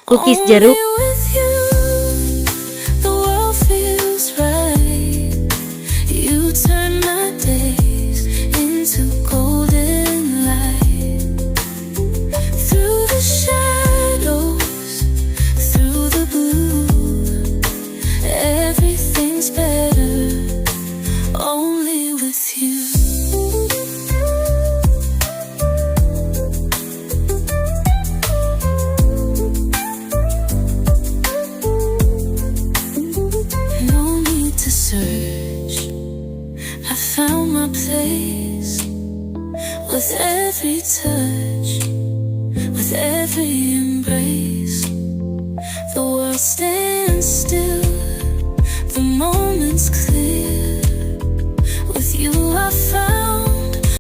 Kukis Only jeruk. with you, the world feels right. You turn my days into golden light. Through the shadows, through the blue, everything's better only with you. No need to search, I found my place. With every touch, with every embrace, the world stands still.